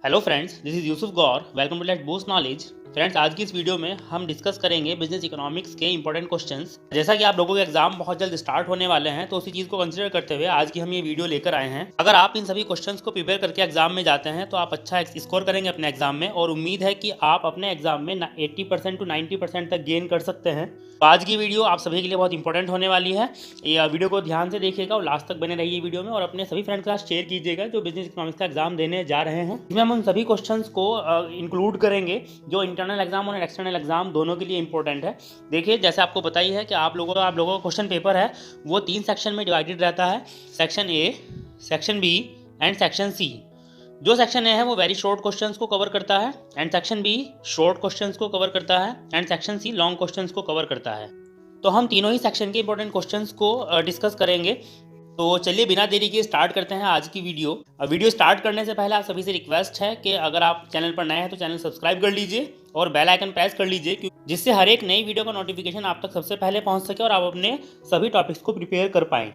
Hello friends, this is Yusuf Gaur. Welcome to let's boost knowledge. Friends, आज की इस video में हम डिस्कस करेंगे बिजनेस इकोनॉमिक्स के इंपॉर्टेंट क्वेश्चंस। जैसा कि आप लोगों के एग्जाम बहुत जल्द स्टार्ट होने वाले हैं, तो उसी चीज़ को कंसीडर करते हुए आज की हम ये वीडियो लेकर आए हैं। अगर आप इन सभी क्वेश्चंस को प्रिपेयर करके एग्जाम में जाते हैं तो आप अच्छा स्कोर करेंगे अपने एग्जाम में, और उम्मीद है कि आप अपने एग्जाम में 80% टू 90% तक गेन कर सकते हैं। तो आज की वीडियो आप सभी के लिए बहुत इंपॉर्टेंट होने वाली है। ये वीडियो को ध्यान से देखिएगा और लास्ट तक बने रहिए वीडियो में, और अपने सभी फ्रेंड्स के साथ शेयर कीजिएगा जो बिजनेस इकोनॉमिक्स का एग्जाम देने जा रहे हैं। इसमें हम उन सभी क्वेश्चंस को इंक्लूड करेंगे जो इंटरनल एग्जाम और एक्सटर्नल एग्जाम दोनों के लिए इंपॉर्टेंट है। देखिए, जैसे आपको पता ही है कि आप लोगों का क्वेश्चन पेपर है वो 3 सेक्शन में डिवाइडेड रहता है। Section A, section B and section C. जो सेक्शन ए है वो वेरी शॉर्ट क्वेश्चंस को कवर करता है, and section B short questions को कवर करता है, and section C long questions को कवर करता है। तो हम तीनों ही सेक्शन के इंपॉर्टेंट क्वेश्चंस को डिस्कस करेंगे। तो चलिए बिना देरी के स्टार्ट करते हैं आज की वीडियो। वीडियो स्टार्ट करने से पहले आप सभी से रिक्वेस्ट है कि अगर आप चैनल पर नए हैं तो चैनल सब्सक्राइब कर लीजिए और बेल आइकन प्रेस कर लीजिए, जिससे हर एक नई वीडियो का नोटिफिकेशन आप तक सबसे पहले पहुंच सके और आप अपने सभी टॉपिक्स को प्रिपेयर कर पाएँ।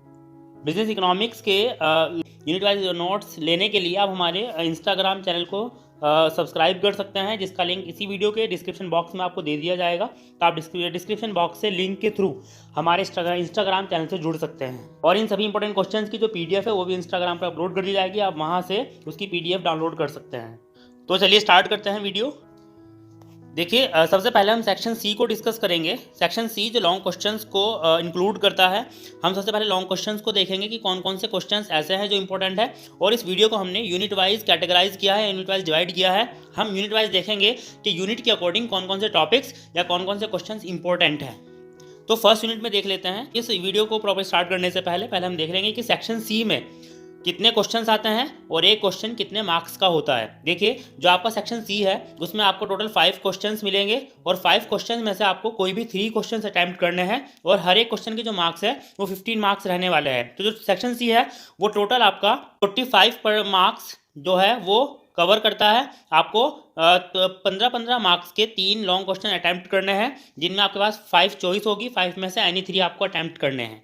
बिजनेस इकोनॉमिक्स के यूनिट वाइज नोट्स लेने के लिए आप हमारे इंस्टाग्राम चैनल को सब्सक्राइब कर सकते हैं, जिसका लिंक इसी वीडियो के डिस्क्रिप्शन बॉक्स में आपको दे दिया जाएगा। तो आप डिस्क्रिप्शन बॉक्स से लिंक के थ्रू हमारे इंस्टाग्राम चैनल से जुड़ सकते हैं, और इन सभी इंपॉर्टेंट क्वेश्चंस की जो पीडीएफ है वो भी इंस्टाग्राम पर अपलोड कर दी जाएगी। आप वहाँ से उसकी पीडीएफ डाउनलोड कर सकते हैं। तो चलिए स्टार्ट करते हैं वीडियो। देखिए, सबसे पहले हम सेक्शन सी को डिस्कस करेंगे। सेक्शन सी जो लॉन्ग क्वेश्चंस को इंक्लूड करता है। हम सबसे पहले लॉन्ग क्वेश्चंस को देखेंगे कि कौन कौन से क्वेश्चंस ऐसे हैं जो इंपॉर्टेंट है, और इस वीडियो को हमने यूनिट वाइज कैटेगराइज किया है, यूनिट वाइज डिवाइड किया है। हम यूनिट वाइज देखेंगे कि यूनिट के अकॉर्डिंग कौन कौन से टॉपिक्स या कौन कौन से क्वेश्चंस इंपॉर्टेंट है। तो फर्स्ट यूनिट में देख लेते हैं। इस वीडियो को प्रॉपर स्टार्ट करने से पहले हम देख लेंगे कि सेक्शन सी में कितने क्वेश्चंस आते हैं और एक क्वेश्चन कितने मार्क्स का होता है। देखिए, जो आपका सेक्शन सी है उसमें आपको टोटल 5 क्वेश्चंस मिलेंगे, और 5 क्वेश्चंस में से आपको कोई भी 3 क्वेश्चंस अटेम्प्ट करने हैं, और हर एक क्वेश्चन के जो मार्क्स है वो 15 मार्क्स रहने वाले हैं। तो जो सेक्शन सी है वो टोटल आपका 45 पर मार्क्स जो है वो कवर करता है। आपको 15-15 मार्क्स के 3 लॉन्ग क्वेश्चन अटेम्प्ट करने हैं, जिनमें आपके पास 5 चॉइस होगी। 5 में से एनी 3 आपको अटेम्प्ट करने हैं।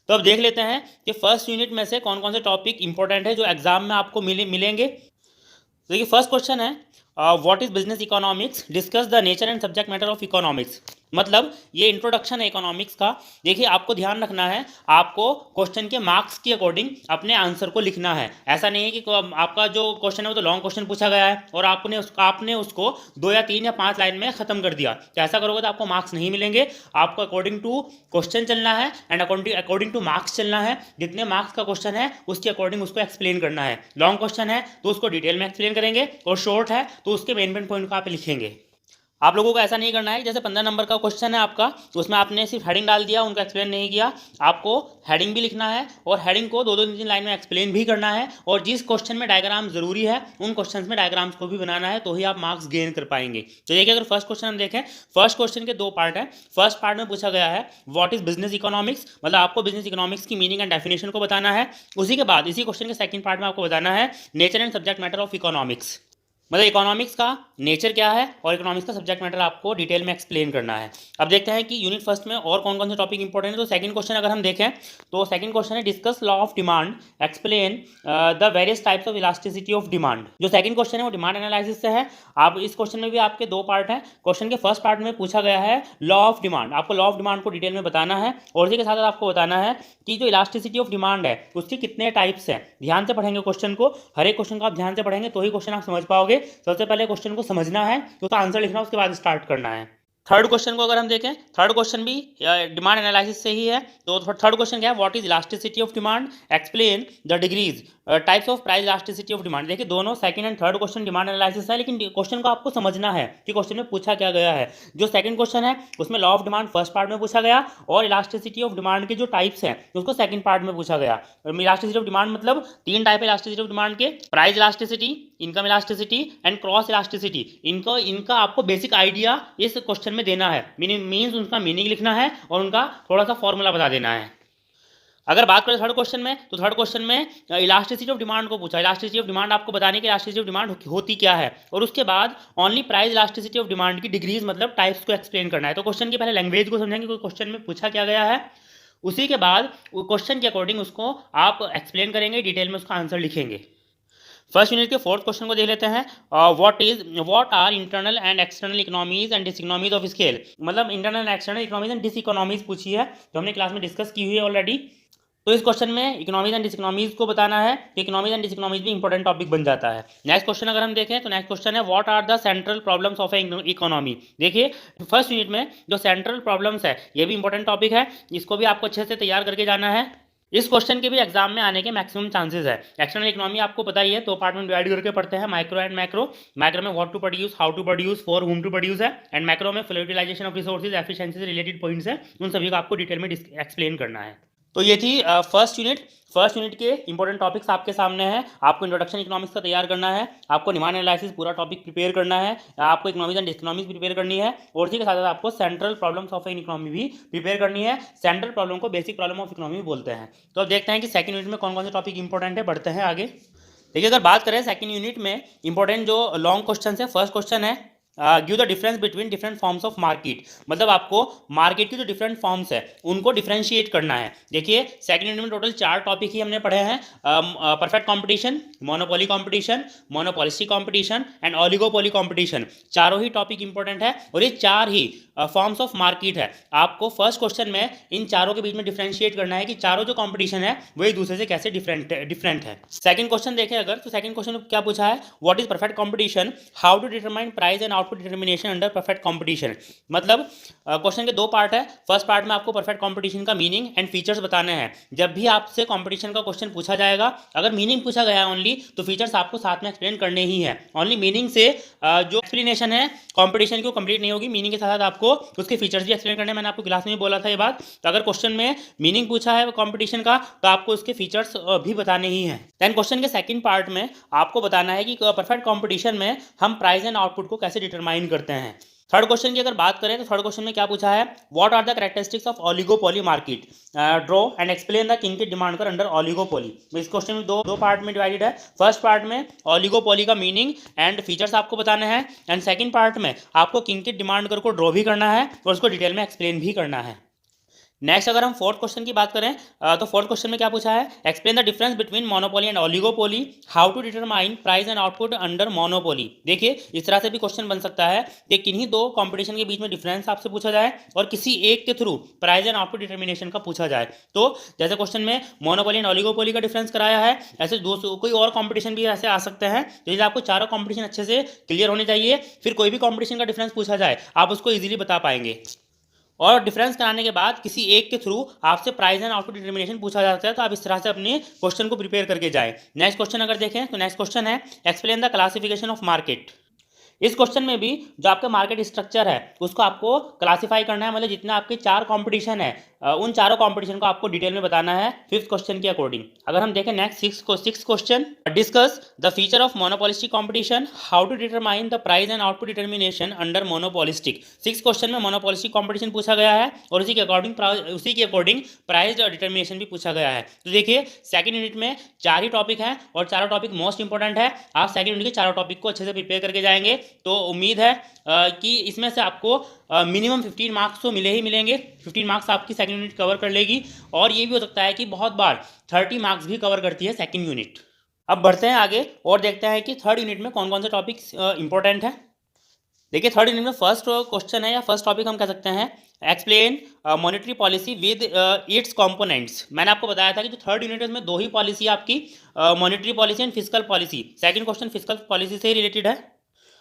तो अब देख लेते हैं कि फर्स्ट यूनिट में से कौन कौन से टॉपिक इंपॉर्टेंट है जो एग्जाम में आपको मिलेंगे। तो देखिए, फर्स्ट क्वेश्चन है what is business economics, discuss the nature and subject matter of economics. मतलब ये इंट्रोडक्शन है इकोनॉमिक्स का। देखिए, आपको ध्यान रखना है, आपको क्वेश्चन के मार्क्स के अकॉर्डिंग अपने आंसर को लिखना है। ऐसा नहीं है कि आपका जो क्वेश्चन है वो तो लॉन्ग क्वेश्चन पूछा गया है और आपने उसको 2 या 3 या 5 लाइन में खत्म कर दिया, तो ऐसा करोगे तो आपको मार्क्स नहीं मिलेंगे। आपको अकॉर्डिंग टू क्वेश्चन चलना है एंड अकॉर्डिंग टू मार्क्स चलना है। जितने मार्क्स का क्वेश्चन है उसके अकॉर्डिंग उसको एक्सप्लेन करना है। लॉन्ग क्वेश्चन है तो उसको डिटेल में एक्सप्लेन करेंगे, और शॉर्ट है तो उसके मेन पॉइंट को आप लिखेंगे। आप लोगों को ऐसा नहीं करना है जैसे 15 नंबर का क्वेश्चन है आपका, तो उसमें आपने सिर्फ हेडिंग डाल दिया, उनको एक्सप्लेन नहीं किया। आपको हेडिंग भी लिखना है और हेडिंग को 2-2-3 लाइन में एक्सप्लेन भी करना है, और जिस क्वेश्चन में डायग्राम जरूरी है उन क्वेश्चन में डायग्राम्स को भी बनाना है, तो ही आप मार्क्स गेन कर पाएंगे। तो देखिए, अगर फर्स्ट क्वेश्चन हम देखें, फर्स्ट क्वेश्चन के 2 पार्ट है। फर्स्ट पार्ट में पूछा गया है व्हाट इज बिजनेस इकोनॉमिक्स, मतलब आपको बिजनेस इकोनॉमिक्स की मीनिंग एंड डेफिनेशन को बताना है। उसी के बाद इसी क्वेश्चन के सेकंड पार्ट में आपको बताना है nature and subject matter of economics, मतलब इकोनॉमिक्स का नेचर क्या है और इकोनॉमिक्स का सब्जेक्ट मैटर आपको डिटेल में एक्सप्लेन करना है। अब देखते हैं कि यूनिट फर्स्ट में और कौन कौन से टॉपिक इंपॉर्टेंट है। तो सेकंड क्वेश्चन अगर हम देखें तो सेकंड क्वेश्चन है discuss law of demand, explain the various types of elasticity of demand. जो सेकंड क्वेश्चन है वो डिमांड एनालिसिस से है। आप इस क्वेश्चन में भी आपके 2 पार्ट हैं। क्वेश्चन के फर्स्ट पार्ट में पूछा गया है लॉ ऑफ डिमांड। आपको लॉ ऑफ डिमांड को डिटेल में बताना है, और इसी के साथ आपको बताना है कि जो इलास्टिसिटी ऑफ डिमांड है उसके कितने टाइप्स हैं। ध्यान से पढ़ेंगे क्वेश्चन को, हर एक क्वेश्चन को आप ध्यान से पढ़ेंगे तो ही क्वेश्चन आप समझ पाओगे। सबसे पहले क्वेश्चन को समझना है, तो उसका आंसर लिखना, उसके बाद स्टार्ट करना है। थर्ड क्वेश्चन को अगर हम देखें, थर्ड क्वेश्चन भी डिमांड एनालिसिस से ही है। तो थर्ड क्वेश्चन क्या है, what is elasticity of demand, explain the degrees types of price elasticity of demand. देखिए, दोनों second and third question demand analysis है, लेकिन क्वेश्चन को आपको समझना है कि क्वेश्चन में पूछा क्या गया है। जो सेकंड क्वेश्चन है उसमें law of demand first part में पूछा गया, और इलास्टिसिटी ऑफ डिमांड के जो टाइप्स हैं उसको सेकंड पार्ट में पूछा गया। इलास्टिसिटी ऑफ डिमांड मतलब 3 टाइप है इलास्टिसिटी ऑफ डिमांड के, price elasticity, income elasticity and cross elasticity. इनका आपको बेसिक आइडिया इस क्वेश्चन में देना है। मीन्स उनका मीनिंग लिखना है और उनका थोड़ा सा फॉर्मूला बता देना है। अगर बात करें थर्ड क्वेश्चन में, तो थर्ड क्वेश्चन में इलास्टिसिटी ऑफ डिमांड को पूछा। इलास्टिसिटी ऑफ डिमांड आपको बताने की इलास्टिसिटी ऑफ डिमांड होती क्या है, और उसके बाद only price elasticity of demand की डिग्रीज मतलब टाइप्स को एक्सप्लेन करना है। तो क्वेश्चन की पहले लैंग्वेज को समझेंगे, कोई क्वेश्चन में पूछा क्या गया है, उसी के बाद क्वेश्चन के अकॉर्डिंग उसको आप एक्सप्लेन करेंगे, डिटेल में उसका आंसर लिखेंगे। फर्स्ट यूनिट के फोर्थ क्वेश्चन को देख लेते हैं। What are internal and external economies and diseconomies of scale. मतलब internal and external economies and diseconomies पूछी है, जो हमने क्लास में डिस्कस की हुई है ऑलरेडी। तो इस क्वेश्चन में इकोनॉमीज एंड डिसइकोनॉमीज को बताना है, तो इकोनॉमीज एंड डिसइकोनॉमीज भी इंपॉर्टेंट टॉपिक बन जाता है। नेक्स्ट क्वेश्चन अगर हम देखें तो नेक्स्ट क्वेश्चन है what are the central problems of a economy. देखिए फर्स्ट यूनिट में जो सेंट्रल प्रॉब्लम्स है ये भी इंपॉर्टेंट टॉपिक है, इसको भी आपको अच्छे से तैयार करके जाना है। इस क्वेश्चन के भी एग्जाम में आने के मैक्सिमम चांसेस है। एक्सटर्नल इकोनॉमी आपको पता ही है, दो पार्ट में डिवाइड करके पढ़ते हैं, माइक्रो एंड मैक्रो। मैक्रो में what to produce, how to produce, for whom to produce है, एंड मैक्रो में full utilisation of resources, efficiency से रिलेटेड पॉइंट्स है, उन सभी को आपको डिटेल में एक्सप्लेन करना है। तो ये थी फर्स्ट यूनिट के इंपॉर्टेंट टॉपिक्स आपके सामने हैं। आपको इंट्रोडक्शन इकोनॉमिक्स का तैयार करना है, आपको डिमांड एनालिसिस पूरा टॉपिक प्रिपेयर करना है, आपको इकोनॉमिक्स एंड डिसइकोनॉमिक्स प्रिपेयर करनी है, और इसी के साथ साथ आपको central problems of an economy भी प्रिपेयर करनी है। सेंट्रल प्रॉब्लम को बेसिक प्रॉब्लम ऑफ इकोनॉमी बोलते हैं। तो अब देखते हैं कि सेकंड यूनिट में कौन कौन से टॉपिक इंपॉर्टेंट है, बढ़ते हैं आगे। देखिए अगर बात करें सेकंड यूनिट में इंपॉर्टेंट जो लॉन्ग क्वेश्चन है, फर्स्ट क्वेश्चन है give the difference between different forms of market. मतलब आपको मार्केट की जो डिफरेंट फॉर्म्स है उनको डिफरेंशिएट करना है। देखिए सेकंड यूनिट में टोटल 4 टॉपिक ही हमने पढ़े हैं, perfect competition, monopoly competition, monopolistic competition and oligopoly competition. चारों ही टॉपिक इंपॉर्टेंट है और ये 4 ही फॉर्म्स ऑफ मार्केट है। आपको फर्स्ट क्वेश्चन में इन चारों के बीच में डिफरेंशिएट करना है कि चारों जो कंपटीशन है वो एक दूसरे से कैसे डिफरेंट है। सेकंड क्वेश्चन देखें अगर, तो सेकंड क्वेश्चन में क्या पूछा है, what is perfect competition, how to determine price and output determination under perfect competition. मतलब क्वेश्चन के 2 पार्ट है। फर्स्ट पार्ट में आपको परफेक्ट कंपटीशन का मीनिंग एंड फीचर्स बताने हैं। जब भी आपसे कंपटीशन का क्वेश्चन पूछा जाएगा, अगर मीनिंग पूछा गया है ओनली, तो फीचर्स आपको साथ में एक्सप्लेन करने ही है। ओनली मीनिंग से जो एक्सप्लेनेशन है कंपटीशन की वो कंप्लीट नहीं होगी, मीनिंग के साथ साथ आपको उसके फीचर्स भी एक्सप्लेन करने हैं। मैंने आपको क्लास में बोला था ये बात। तो अगर क्वेश्चन में मीनिंग पूछा है कंपटीशन का, तो आपको उसके फीचर्स भी बताने ही हैं। देन क्वेश्चन के सेकंड पार्ट में आपको बताना है कि परफेक्ट कंपटीशन में हम प्राइस एंड आउटपुट को कैसे डिटरमाइन करते हैं। थर्ड क्वेश्चन की अगर बात करें तो थर्ड क्वेश्चन में क्या पूछा है, what are the characteristics of oligopoly market, draw and explain the kink की डिमांड कर अंडर ऑलिगोपोली। इस क्वेश्चन में दो पार्ट में डिवाइडेड है। फर्स्ट पार्ट में ऑलिगोपोली का मीनिंग एंड फीचर्स आपको बताने हैं, एंड सेकंड पार्ट में आपको किंग की डिमांड कर को ड्रॉ भी करना है और उसको डिटेल में एक्सप्लेन भी करना है। नेक्स्ट अगर हम फोर्थ क्वेश्चन की बात करें तो फोर्थ क्वेश्चन में क्या पूछा है, explain the difference between monopoly and oligopoly, how to determine price and output under monopoly. देखिए इस तरह से भी क्वेश्चन बन सकता है कि किन्हीं दो कंपटीशन के बीच में डिफरेंस आपसे पूछा जाए और किसी एक के through price and output determination का पूछा जाए। तो जैसे क्वेश्चन में मोनोपोली एंड ऑलिगोपोली का डिफरेंस कराया है, ऐसे कोई और कॉम्पिटिशन भी ऐसे आ सकते हैं। तो इसलिए आपको चारों कॉम्पिटिशन अच्छे से क्लियर होने चाहिए, फिर कोई भी कॉम्पिटिशन का डिफरेंस पूछा जाए आप उसको ईजिली बता पाएंगे। और डिफरेंस कराने के बाद किसी एक के थ्रू आपसे प्राइस एंड आउटपुट डिटर्मिनेशन पूछा जाता है, तो आप इस तरह से अपने क्वेश्चन को प्रिपेयर करके जाएं। नेक्स्ट क्वेश्चन अगर देखें तो नेक्स्ट क्वेश्चन है explain the classification of market. इस क्वेश्चन में भी जो आपका मार्केट स्ट्रक्चर है उसको आपको क्लासिफाई करना है। मतलब जितने आपके 4 कंपटीशन है उन चारों कंपटीशन को आपको डिटेल में बताना है फिफ्थ क्वेश्चन के अकॉर्डिंग। अगर हम देखें next six question, discuss the feature of monopolistic competition, how to determine the price and output determination under monopolistic. Six question में मोनोपोलिस्टिक कंपटीशन पूछा गया है और उसी के अकॉर्डिंग प्राइस डिटर्मिनेशन भी पूछा गया है। तो देखिए सेकंड यूनिट में 4 ही टॉपिक हैं और चारों टॉपिक मोस्ट इंपॉर्टेंट है। आप सेकंड यूनिट के चारों टॉपिक को अच्छे से प्रिपेयर करके जाएंगे तो उम्मीद है कि इसमें से आपको मिनिमम 15 मार्क्स तो मिले ही मिलेंगे। 15 मार्क्स आपकी सेकंड यूनिट कवर कर लेगी और ये भी हो सकता है कि बहुत बार 30 मार्क्स भी कवर करती है सेकंड यूनिट। अब बढ़ते हैं आगे और देखते हैं कि थर्ड यूनिट में कौन कौन से टॉपिक्स इंपॉर्टेंट है। देखिए थर्ड यूनिट में फर्स्ट क्वेश्चन है या फर्स्ट टॉपिक हम कह सकते हैं explain monetary policy with its components. मैंने आपको बताया था कि जो थर्ड यूनिट है उसमें 2 ही पॉलिसी आपकी, monetary policy and physical policy. Second question physical policy से ही रिलेटेड है।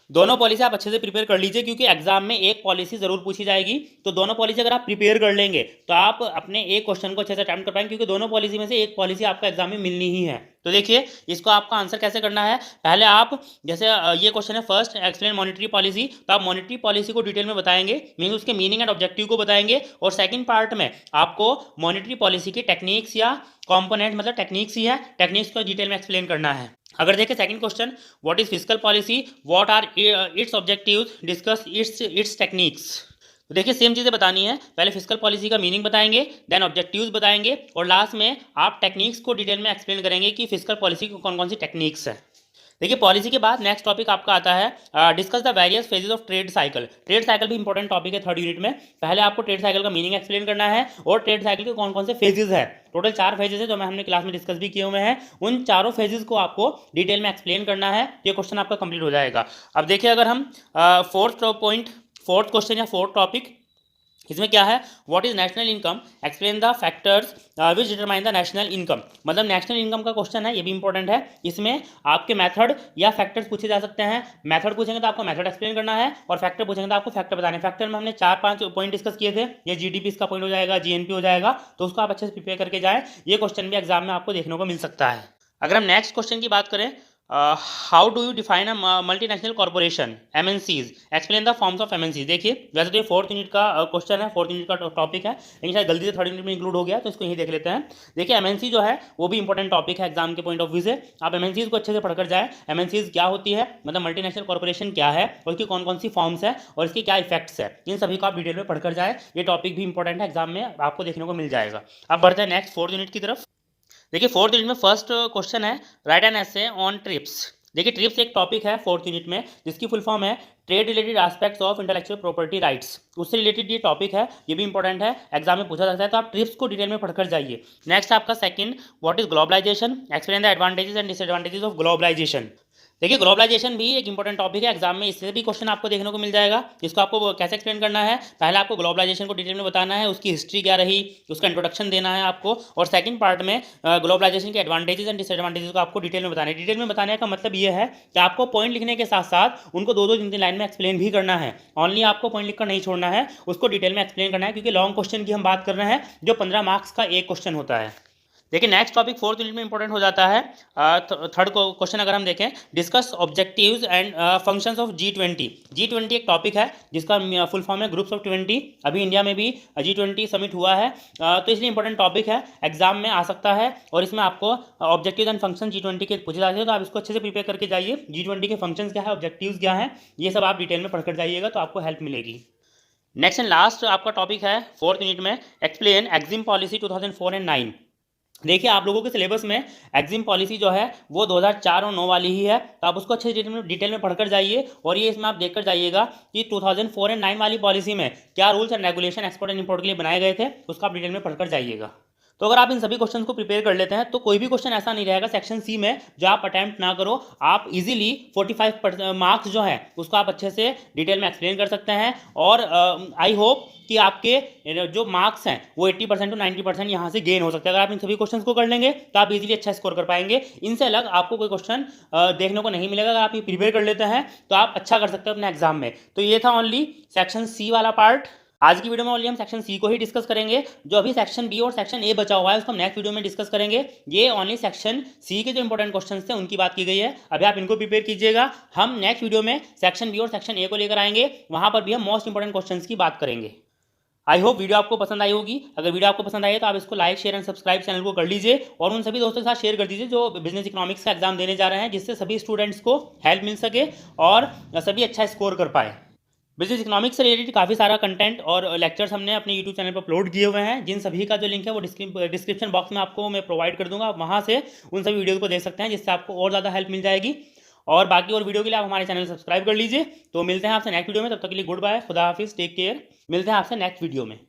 दोनों पॉलिसी आप अच्छे से प्रिपेयर कर लीजिए क्योंकि एग्जाम में एक पॉलिसी जरूर पूछी जाएगी। तो दोनों पॉलिसी अगर आप प्रिपेयर कर लेंगे तो आप अपने एक क्वेश्चन को अच्छे से अटेम्प्ट कर पाएंगे क्योंकि दोनों पॉलिसी में से एक पॉलिसी आपको एग्जाम में मिलनी ही है। तो देखिए इसको आपका आंसर कैसे करना है। पहले आप जैसे ये क्वेश्चन है फर्स्ट एक्सप्लेन मॉनेटरी पॉलिसी, तो आप मॉनेटरी पॉलिसी को डिटेल में बताएंगे, मीन उसके मीनिंग एंड ऑब्जेक्टिव को बताएंगे। और सेकंड पार्ट में आपको मॉनेटरी पॉलिसी की टेक्निक्स या कंपोनेंट, मतलब टेक्निक्स ही है, टेक्निक्स को डिटेल में एक्सप्लेन करना है। अगर देखें second question what is physical policy, what are its objectives, discuss its techniques. तो देखिए सेम चीज़ें बतानी है। पहले फिजिकल पॉलिसी का मीनिंग बताएंगे, देन ऑब्जेक्टिव्स बताएंगे और लास्ट में आप टेक्निक्स को डिटेल में एक्सप्लेन करेंगे कि फिजिकल पॉलिसी की कौन कौन सी टेक्निक्स है। देखिए पॉलिसी के बाद नेक्स्ट टॉपिक आपका आता है discuss the various phases of trade cycle. Trade cycle भी इंपॉर्टेंट टॉपिक है थर्ड यूनिट में। पहले आपको ट्रेड साइकिल का मीनिंग एक्सप्लेन करना है और ट्रेड साइकिल के कौन कौन से फेजेस है। टोटल 4 फेजेस है जो हमने क्लास में डिस्कस भी किए हुए हैं। उन चारों फेजेस को आपको डिटेल में एक्सप्लेन करना है। ये क्वेश्चन आपका कंप्लीट हो जाएगा। अब देखिए अगर हम फोर्थ क्वेश्चन या फोर्थ टॉपिक, इसमें क्या है, what is national income, explain the factors which determine the national income. मतलब नेशनल इनकम का क्वेश्चन है, ये भी इंपॉर्टेंट है। इसमें आपके मेथड या फैक्टर्स पूछे जा सकते हैं। मेथड पूछेंगे तो आपको मेथड एक्सप्लेन करना है और फैक्टर पूछेंगे तो आपको फैक्टर बताने। फैक्टर में हमने 4-5 पॉइंट डिस्कस किए थे। ये जीडीपी इसका पॉइंट हो जाएगा, जीएनपी हो जाएगा, तो उसको आप अच्छे से प्रिपेयर करके जाएं। ये क्वेश्चन भी एग्जाम में आपको देखने को मिल सकता है। अगर हम नेक्स्ट क्वेश्चन की बात करें, how do you define a multinational corporation, MNCs, explain the forms of MNCs. देखिए वैसे तो ये फोर्थ यूनिट का क्वेश्चन है, फोर्थ यूनिट का टॉपिक है, लेकिन शायद गलती से थर्ड यूनिट में इंक्लूड हो गया तो इसको यही देख लेते हैं। देखिए एमएनसी जो है वो भी इंपॉर्टेंट टॉपिक है एग्जाम के पॉइंट ऑफ व्यू से। आप एमएनसीज को अच्छे से पढ़कर जाए। एमएनसीज क्या होती है, मतलब मल्टीनेशनल कॉर्पोरेशन क्या है और इसकी कौन कौन सी फॉर्म्स है और इसके क्या इफेक्ट्स है, इन सभी को आप डिटेल में पढ़कर जाए। ये टॉपिक भी इंपॉर्टेंट है, एग्जाम में आपको देखने को मिल जाएगा। अब बढ़ते हैं नेक्स्ट फोर्थ यूनिट की तरफ। देखिए फोर्थ यूनिट में फर्स्ट क्वेश्चन है, right an essay on trips. देखिए ट्रिप्स एक टॉपिक है फोर्थ यूनिट में जिसकी फुल फॉर्म है trade related aspects of intellectual property rights. उससे रिलेटेड ये टॉपिक है, ये भी इंपॉर्टेंट है, एग्जाम में पूछा जाता है, तो आप ट्रिप्स को डिटेल में पढ़कर जाइए। नेक्स्ट आपका second, what is globalisation, explain the advantages and disadvantages of globalisation. देखिए ग्लोबलाइजेशन भी एक इंपॉर्टेंट टॉपिक है, एग्जाम में इससे भी क्वेश्चन आपको देखने को मिल जाएगा। इसको आपको कैसे एक्सप्लेन करना है, पहले आपको ग्लोबलाइजेशन को डिटेल में बताना है, उसकी हिस्ट्री क्या रही, उसका इंट्रोडक्शन देना है आपको, और सेकंड पार्ट में ग्लोबलाइजेशन के एडवांटेजेस एंड डिसएडवांटेजेस को आपको डिटेल में बताना है। डिटेल में बताने का मतलब ये है कि आपको पॉइंट लिखने के साथ साथ उनको 2-2 3-3 लाइन में एक्सप्लेन भी करना है। ओनली आपको पॉइंट लिखकर नहीं छोड़ना है, उसको डिटेल में एक्सप्लेन करना है, क्योंकि लॉन्ग क्वेश्चन की हम बात कर रहे हैं जो 15 मार्क्स का एक क्वेश्चन होता है। देखिए नेक्स्ट टॉपिक फोर्थ यूनिट में इंपॉर्टेंट हो जाता है। थर्ड क्वेश्चन अगर हम देखें, discuss objectives and functions of G20। G20 एक टॉपिक है जिसका फुल फॉर्म है ग्रुप्स ऑफ 20। अभी इंडिया में भी G20 समिट हुआ है, तो इसलिए इंपॉर्टेंट टॉपिक है, एग्जाम में आ सकता है। और इसमें आपको ऑब्जेक्टिव्स एंड फंक्शन G20 के पूछे जाते हैं, तो आप इसको अच्छे से प्रिपेयर करके जाइए। G20 के फंक्शंस क्या है, ऑब्जेक्टिव्स क्या है, ये सब आप डिटेल में पढ़कर जाइएगा तो आपको हेल्प मिलेगी। नेक्स्ट एंड लास्ट आपका टॉपिक है फोर्थ यूनिट में, एक्सप्लेन एग्जिम पॉलिसी 2004 एंड 9। देखिए आप लोगों के सिलेबस में एग्जिम पॉलिसी जो है वो 2004 और 9 वाली ही है, तो आप उसको अच्छे डिटेल में पढ़कर जाइए। और ये इसमें आप देखकर जाइएगा कि 2004 एंड 9 वाली पॉलिसी में क्या rules and regulation export and import के लिए बनाए गए थे, उसको आप डिटेल में पढ़कर जाइएगा। तो अगर आप इन सभी क्वेश्चन को प्रिपेयर कर लेते हैं तो कोई भी क्वेश्चन ऐसा नहीं रहेगा सेक्शन सी में जो आप अटैम्प्ट ना करो। आप इजीली 45 मार्क्स जो है उसको आप अच्छे से डिटेल में एक्सप्लेन कर सकते हैं। और आई होप कि आपके जो मार्क्स हैं वो 80% टू 90% यहाँ से गेन हो सकते हैं। अगर आप इन सभी क्वेश्चंस को कर लेंगे तो आप इजीली अच्छा स्कोर कर पाएंगे। इनसे अलग आपको कोई क्वेश्चन देखने को नहीं मिलेगा। अगर आप ये प्रिपेयर कर लेते हैं तो आप अच्छा कर सकते हैं अपने एग्जाम में। तो ये था ओनली सेक्शन सी वाला पार्ट। आज की वीडियो में ओनली हम सेक्शन सी को ही डिस्कस करेंगे। जो अभी सेक्शन बी और सेक्शन ए बचा हुआ है उसको हम नेक्स्ट वीडियो में डिस्कस करेंगे। ये ओनली सेक्शन सी के जो इंपॉर्टेंट क्वेश्चंस थे उनकी बात की गई है। अभी आप इनको प्रिपेयर कीजिएगा। हम नेक्स्ट वीडियो में सेक्शन बी और सेक्शन ए को लेकर आएंगे, वहां पर भी हम मोस्ट इंपॉर्टेंट क्वेश्चंस की बात करेंगे। आई होप वीडियो आपको पसंद आई होगी। अगर वीडियो आपको पसंद आई है तो आप इसको like share and subscribe channel को कर लीजिए और उन सभी दोस्तों के साथ शेयर कर दीजिए जो बिजनेस इकोनॉमिक्स का एग्जाम देने जा रहे हैं, जिससे सभी स्टूडेंट्स को हेल्प मिल सके और सभी अच्छा स्कोर कर पाए। बिजनेस इकोनॉमिक्स से रिलेटेड काफ़ी सारा कंटेंट और लेक्चर्स हमने अपने यूट्यूब चैनल पर अपलोड किए हुए हैं, जिन सभी का जो लिंक है वो डिस्क्रिप्शन बॉक्स में आपको मैं प्रोवाइड कर दूंगा। आप वहाँ से उन सभी वीडियोज़ को देख सकते हैं, जिससे आपको और ज़्यादा हेल्प मिल जाएगी। और बाकी और वीडियो के लिए आप हमारे चैनल सब्सक्राइब कर लीजिए। तो मिलते हैं आपसे नेक्स्ट वीडियो में, तब तक के लिए गुड बाय, खुदा हाफिज़, टेक केयर। मिलते हैं आपसे नेक्स्ट वीडियो में।